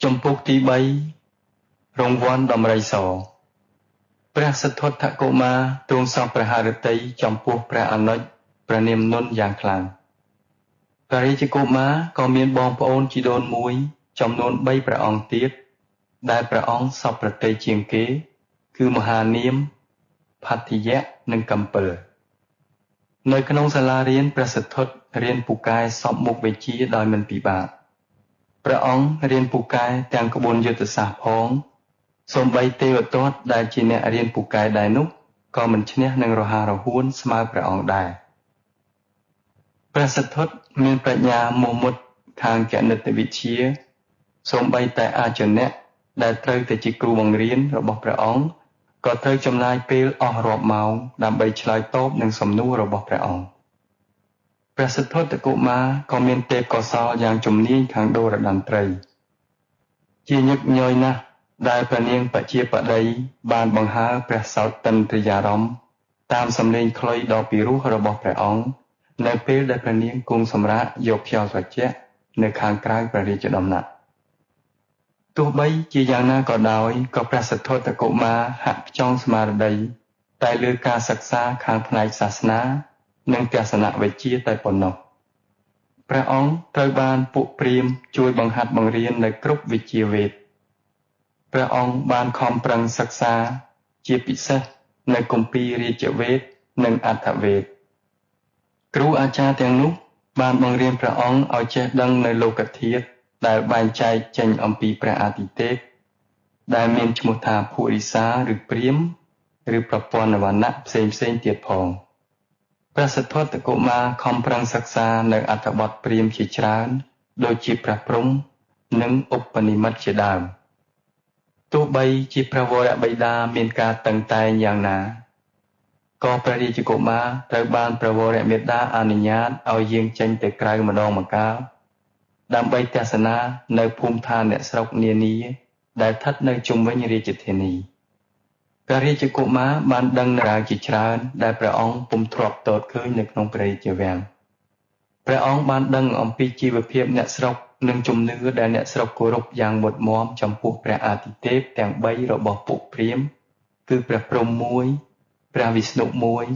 Trong puốc tí bay rong vòn đầm rây sòព្រះសិទ្ធត្ថកុមារទ្រង់សពព្រះハរតីចំពោះព្រះអនុជព្រះនាមនុនយ៉ាងខ្លាំងព្រះរាជកុមារក៏មានបងប្អូនជីដូនមួយចំនួន3ព្រះអង្គទៀតដែលព្រះអង្គសពប្រតិជាងគេគឺមហានាមផាតិយៈនិងកំពិលនៅក្នុងសាលារៀនព្រះសិទ្ធត្ថរៀនពូកែសពមុខវិជ្ជាដោយមិនពិបាកព្រះអង្គរៀនពូកែទាំងក្បួនយុទ្ធសាស្ត្រផងសូម្បីទេវទត្តដែលជាអ្នករៀនពូកែដែរនោះក៏មិនឈ្នះនឹងរហ័សរហួនស្មើព្រះអង្គដែរព្រះសិទ្ធត្ថមានប្រាជ្ញាមោះមុតខាងគណិតវិទ្យាសូម្បីតែអាចារ្យដែលត្រូវតែជាគ្រូបង្រៀនរបស់ព្រះអង្គក៏ត្រូវចំណាយពេលអស់រាប់ម៉ោងដើម្បីឆ្លើយតបនឹងសំណួររបស់ព្រះអង្គព្រះសិទ្ធត្ថកុមារក៏មានទេពកោសល្យយ៉ាងជំនាញខាងដូរតន្ត្រីជាញឹកញយណាស់ដែលព្រះនាងបជាបតីបានបង្ហើរព្រះសោតន្ទ្រាយារម្មណ៍តាមសំឡេងខ្លីដ៏ពីរោះរបស់ព្រះអង្គនៅពេលដែលព្រះនាងគង់សម្រាកយកខ្យល់ត្រជាក់នៅខាងក្រៅព្រះរាជដំណាក់ទោះបីជាយ៉ាងណាក៏ដោយក៏ព្រះសិទ្ធត្ថកុមារហាក់ផ្ចង់ស្មារតីតែលើការសិក្សាខាងផ្នែកសាសនានិងទស្សនវិជ្ជាតែប៉ុណ្ណោះព្រះអង្គត្រូវបានពួកព្រាហ្មណ៍ជួយបង្ហាត់បង្រៀននៅគ្រប់វិជ្ជាវេទព្រះអង្គបានខំប្រឹងសិក្សាជាពិសេសនៅគម្ពីររាជវេទនិងអត្ថវេទគ្រូអាចារ្យទាំងនោះបានបង្រៀនព្រះអង្គឲ្យចេះដឹងនៅលោកធាតុដែលបែងចែកចេញអំពីព្រះអាទិទេពដែលមានឈ្មោះថាភុរិសាឬព្រាហ្មណ៍ឬប្រព័ន្ធវណ្ណៈផ្សេងទៀតផងព្រះសិទ្ធត្ថកុមារខំប្រឹងសិក្សានៅអត្ថបទព្រាហ្មណ៍ជាច្រើនដូចជាព្រះព្រហ្មនិងឧបនិមិត្តជាដើមទោះបីជាព្រះវរបិតាមានការតឹងតែងយ៉ាងណាក៏ព្រះរាជកុមារត្រូវបានព្រះវរមេតាអនុញ្ញាតឲ្យយាងចេញទៅក្រៅម្ដងម្កាលដើម្បីទស្សនានៅភូមិឋានអ្នកស្រុកនានាដែលស្ថិតនៅជុំវិញរាជធានីព្រះរាជកុមារបានដឹងរាវជាច្រើនដែលព្រះអង្គពុំធ្លាប់ទតឃើញនៅក្នុងព្រះរាជវាំងព្រះអង្គបានដឹងអំពីជីវភាពអ្នកស្រុកនិងជំនឿដែលអ្នកស្រុកគោរពយ៉ាងមុតមាំចំពោះព្រះអាទិទេពទាំង3របស់ពួកព្រាហ្មណ៍គឺព្រះព្រហ្ម1ព្រះវិស្ណុ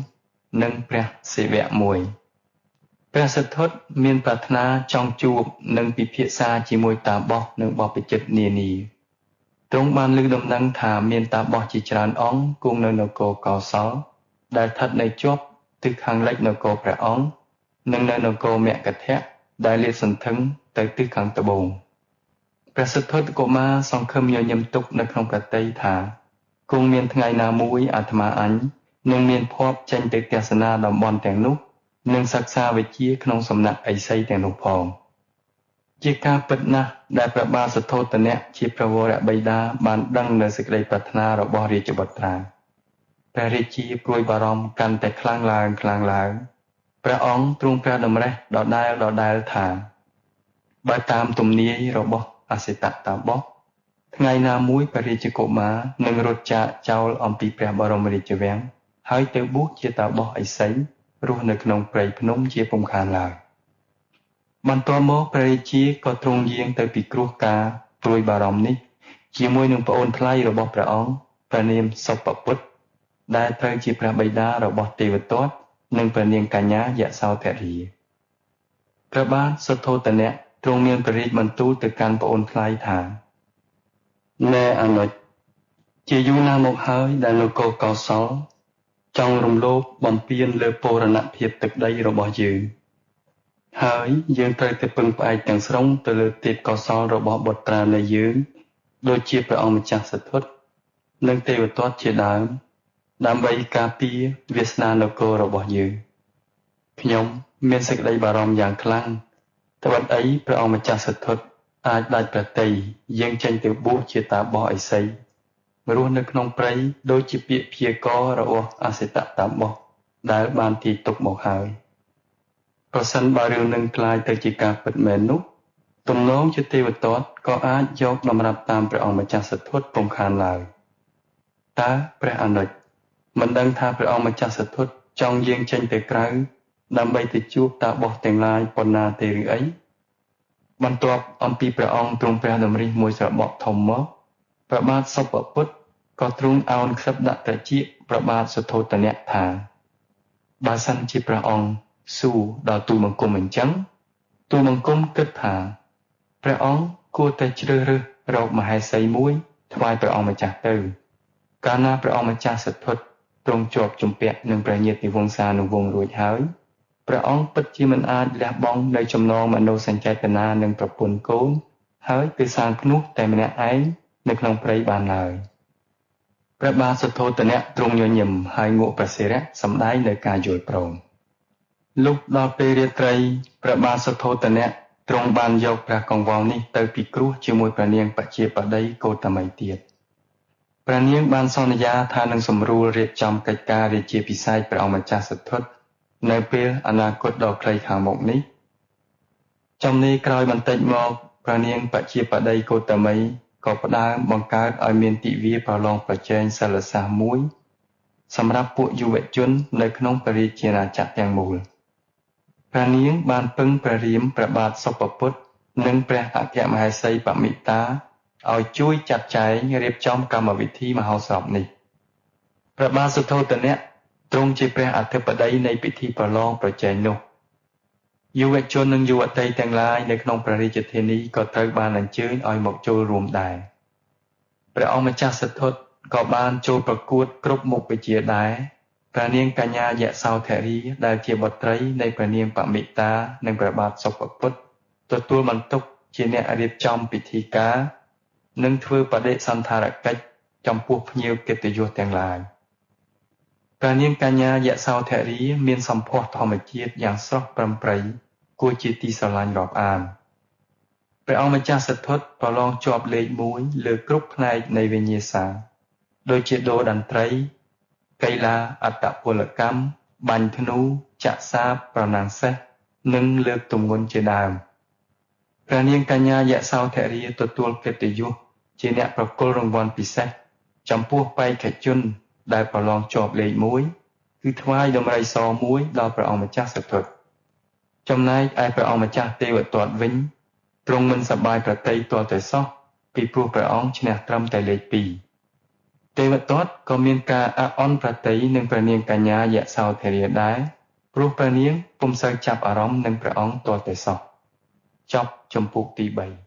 1និងព្រះសិវៈ1ព្រះសិទ្ធត្ថមានប្រាថ្នាចង់ជួបនិងពិភាក្សាជាមួយតាបសនិងបព្វជិតនានាទ្រង់បានឮដំណឹងថាមានតាបសជាច្រើនអង្គគង់នៅនគរកោសលដែលស្ថិតនៅជាប់ទិសខាងលិចនគរព្រះអង្គនិងនៅនគរមគធៈដែលលាតសន្ធឹងទៅទិសខាងត្បូងព្រះសិទ្ធត្ថកុមារសង្ឃឹមញញឹមទុកនៅក្នុងប្រតិថាគង់មានថ្ងៃណាមួយអាត្មាអញនឹងមានភ័ព្វចេញទៅទស្សនាតំបន់ទាំងនោះនិងសិក្សាវិជ្ជាក្នុងសំណាក់ឥសីទាំងនោះផងជាការពិតណាស់ដែលព្រះបាទសទ្ធោទនៈជាព្រះវរបិតាបានដឹងនៅសេចក្តីប្រាថ្នារបស់រាជបុត្រាព្រះរាជាព្រួយបារម្ភកាន់តែខ្លាំងឡើងព្រះអង្គទ្រង់ព្រះតម្រិះដដែលថាបើតាមទំនាយរបស់អសិតតាបសថ្ងៃណាមួយព្រះរាជកុមារនឹងរត់ចាកចោលអំពីព្រះបរមរាជវាំងហើយទៅបួសជាតាបសឥសីរស់នៅក្នុងព្រៃភ្នំជាពុំខានឡើយបន្ទាប់មកព្រះរាជាក៏ទ្រង់យាងទៅពិគ្រោះការព្រួយបារម្ភនេះជាមួយនឹងប្អូនថ្លៃរបស់ព្រះអង្គព្រះនាមសុបពុទ្ធដែលត្រូវជាព្រះបិតារបស់ទេវទត្តនិងព្រះនាងកញ្ញាយសោធរាព្រះបាទសទ្ធោទនៈទ្រង់មានព្រះរាជបន្ទូលទៅកាន់ប្អូនថ្លៃថាណែអនុជជាយូរណាស់មកហើយដែលនគរកោសលចង់រំលោភបំពានលើបូរណភាពទឹកដីរបស់យើងហើយយើងត្រូវតែពឹងផ្អែកទាំងស្រុងទៅលើទេពកោសលរបស់បុត្រានៃយើងដូចជាព្រះអង្គម្ចាស់សិទ្ធត្ថនិងទេវទត្តជាដើមដើម្បីការពារវាសនានគររបស់យើងខ្ញុំមានសេចក្តីបារម្ភយ៉ាងខ្លាំងត្បិតអីព្រះអង្គម្ចាស់សិទ្ធត្ថអាចដាច់ប្រតិយយាងចេញទៅបួសជាតាបសឥសីរស់នៅក្នុងព្រៃដូចជាពាក្យព្យាករណ៍របស់អសិតតាបសដែលបានទាយទុកមកហើយប្រសិនបើរឿងនឹងក្លាយទៅជាការពិតមែននោះទំនងជាទេវទត្តក៏អាចយកតម្រាប់តាមព្រះអង្គម្ចាស់សិទ្ធត្ថពុំខានឡើយតើព្រះអនុជមិនដឹងថាព្រះអង្គម្ចាស់សិទ្ធត្ថចង់យាងចេញទៅក្រៅដើម្បីទៅជួបតាបសទាំងឡាយប៉ុណ្ណាទេឬអី បន្ទាប់អំពីព្រះអង្គទ្រង់ព្រះតម្រិះមួយស្របកធំមកព្រះបាទសុបពុទ្ធក៏ទ្រង់អោនក្លឹបដាក់ត្រចៀកព្រះបាទសុទ្ធោទនៈថាបើសិនជាព្រះអង្គសួរដល់ទូលបង្គំអញ្ចឹងទូលបង្គំគិតថាព្រះអង្គគួរតែជ្រើសរើសរកមហេសីមួយថ្វាយព្រះអង្គម្ចាស់ទៅកាលណាព្រះអង្គម្ចាស់សទ្ធុតទ្រង់ជាប់ជំពាក់នឹងព្រះញាតិវង្សានុវង្សរួចហើយព្រះអង្គពិតជាមិនអាចលះបង់នៅចំណងមនោសញ្ចេតនានឹងប្រពន្ធកូនហើយទៅសាងភ្នោះតែម្នាក់ឯងនៅក្នុងព្រៃបានឡើយព្រះបាទសុទ្ធោទនៈទ្រង់ញញឹមហើយងក់ព្រះសិរៈសម្ដែងនៅការយល់ព្រមលុះដល់ពេលរាត្រីព្រះបាទសុទ្ធោទនៈទ្រង់បានយកព្រះកង្វល់នេះទៅពិគ្រោះជាមួយព្រះនាងបជាបតីកោតមីទៀតព្រះនាងបានសន្យាថានឹងសម្រួលរៀបចំកិច្ចការរាជាភិសេកព្រះអង្គម្ចាស់សទ្ធុតនៅពេលអនាគតដ៏ខ្លីខាងមុខនេះចំណេរក្រោយបន្តិចមកព្រះនាងបជាបតីកោតមីក៏ផ្ដើមបង្កើតឲ្យមានទិវាប្រឡងប្រជែងសិលសាស្ត្រមួយសម្រាប់ពួកយុវជននៅក្នុងព្រះរាជាណាចក្រទាំងមូលព្រះនាងបានពឹងព្រះរាមព្រះបាទសុបពុទ្ធនិងព្រះអគ្គមហេសីបមិតាឲ្យជួយចាត់ចែងរៀបចំកម្មវិធីមហោស្រពនេះព្រះបាទសុទ្ធោទនៈទ្រង់ជាព្រះអធិបតីនៃពិធីប្រឡងប្រជែងនោះយុវជននិងយុវតីទាំងឡាយនៅក្នុងព្រះរាជធានីក៏ត្រូវបានអញ្ជើញឲ្យមកចូលរួមដែរព្រះអង្គម្ចាស់សទ្ធុតក៏បានចូលប្រកួតគ្រប់មុខវិជ្ជាដែរព្រះនាងកញ្ញាយសោធរីដែលជាបុត្រីនៃព្រះនាងបមិតានិងព្រះបាទសុបពុទ្ធទទួលបន្ទុកជាអ្នករៀបចំពិធីការនិងធ្វើបដិសន្ធារកិច្ចចំពោះភ្ញៀវកិត្តិយសទាំងឡាយព្រះនាងកញ្ញាយសោធរីមានសម្ផស្សធម្មជាតិយ៉ាងស្រស់ប្រំប្រៃគួរជាទីស្រឡាញ់រាប់អានព្រះអង្គម្ចាស់សទ្ធុតប្រឡងជាប់លេខ1លើគ្រប់ផ្នែកនៃវិញ្ញាសាដូចជាដូរតន្ត្រីកីឡាអត្តពលកម្មបាញ់ធ្នូចាក់សាបប្រណាំងសេះនិងលើកទម្ងន់ជាដើមព្រះនាងកញ្ញាយសោធរីទទួលកិត្តិយសជាអ្នកប្រគល់រង្វាន់ពិសេសចំពោះបេក្ខជនដែលប្រឡងជាប់លេខ1គឺថ្វាយដំរីសមួយដល់ព្រះអង្គម្ចាស់សទ្ធុតចំណែកឯព្រះអង្គម្ចាស់ទេវទត្តវិញទ្រង់មិនសប្បាយប្រតិយទាល់តែសោះពីព្រោះព្រះអង្គឈ្នះត្រឹមតែលេខ2ទេវទត្តក៏មានការអអន់ប្រតិយនឹងព្រះនាងកញ្ញាយសោធរីដែរព្រោះព្រះនាងពុំសូវចាប់អារម្មណ៍នឹងព្រះអង្គទាល់តែសោះចប់ជំពូកទី3